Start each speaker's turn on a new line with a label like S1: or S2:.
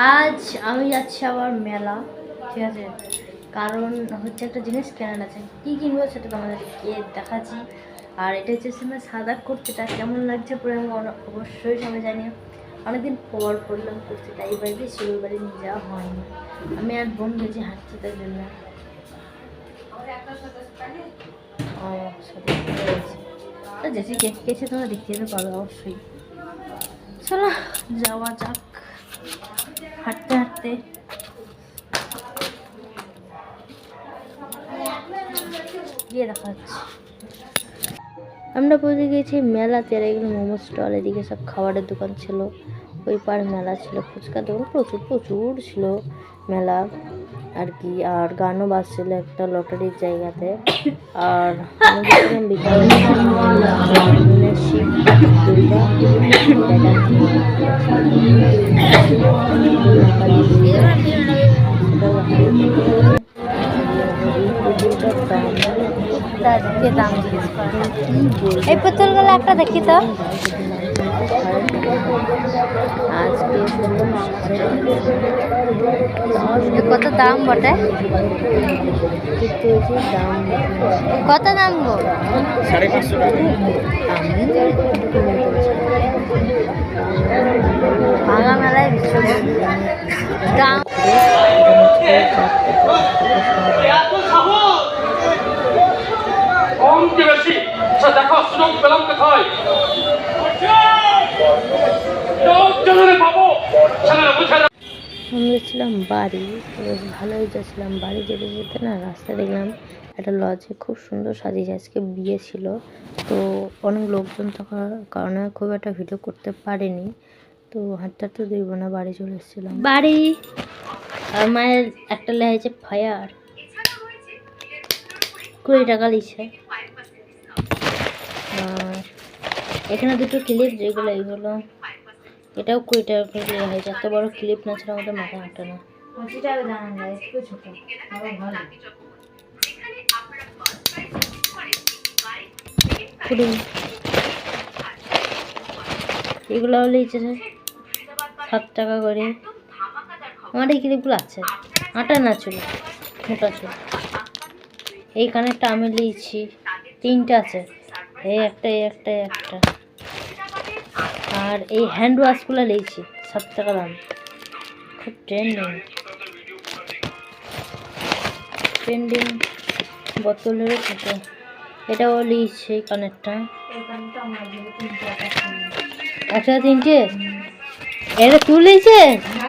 S1: আজ আমি যাচ্ছি আবার মেলা, ঠিক আছে, কারণ হচ্ছে একটা জিনিস কেনার আছে। কী কিনবো সেটা তোমাদেরকে দেখাচ্ছি। আর এটা হচ্ছে আমার সাদা কুর্তিটা কেমন লাগছে পরে আমি অবশ্যই সবাই জানি। অনেকদিন পর পড়লাম কুর্তিটা, এই বাড়িতে শিউর বাড়ি নিয়ে যাওয়া হয়নি। আমি আর বোন গেছি হাঁটছি তার জন্য। ও জেসি কেক খেয়েছে, তোমরা দেখতে যেতে পারো অবশ্যই। চলো যাওয়া যাক হাঁটতে হাঁটতে। গিয়ে দেখা যাচ্ছে আমরা পৌঁছে গেছি মেলাতে। আর এগুলো মোমো স্টল, এদিকে সব খাবারের দোকান ছিল, ওই পার মেলা ছিল, ফুচকা দোকান প্রচুর প্রচুর ছিল মেলা আর কি। আর গানও বাজছিল একটা লটারির জায়গাতে। আর আমি দেখলাম বিকালে শিব দুর্গা দাম এই পুতুলগুলো একটা দেখি তো। আজকে কত দাম বটে? কত দাম গো?
S2: 550 টাকা।
S1: ভাঙা মেলায় দাম আমরা ছিলাম বাড়ি, বেশ ভালোই যাচ্ছিলাম বাড়ি। যেতে যেতে না রাস্তায় দেখলাম একটা লজে খুব সুন্দর সাজিয়েছে, আজকে বিয়ে ছিল তো অনেক লোকজন থাকার কারণে খুব একটা ভিডিও করতে পারিনি। তো হাঁটতে হাঁটতে দেখবো না বাড়ি চলে এসেছিলাম। বাড়ি আর মায়ের একটা লেগেছে ফায়ার, 20 টাকা লিখছে। আর এখানে দুটো ক্লিপ, যেগুলো এইগুলো এটাও 20 টাকা করে দেওয়া হয়েছে। এত বড় ক্লিপ না ছাড়া আমাদের মাথায় হাঁটে না। এগুলো লিখছে 7 টাকা করে। আমার এই ক্লিপগুলো আছে, আটা না চুল, মোটা চুল। এই কানেরটা আমি লিখছি 3টা আছে, এই একটা এই একটা এই একটা। আর এই হ্যান্ড ওয়াশগুলো লিখছি 7 টাকা দাম, খুব ট্রেন্ডিং বোতলের ফটো। এটাও লিখছে এই কানেরটা 1 টাকা 3টে। এটা তুলেছে।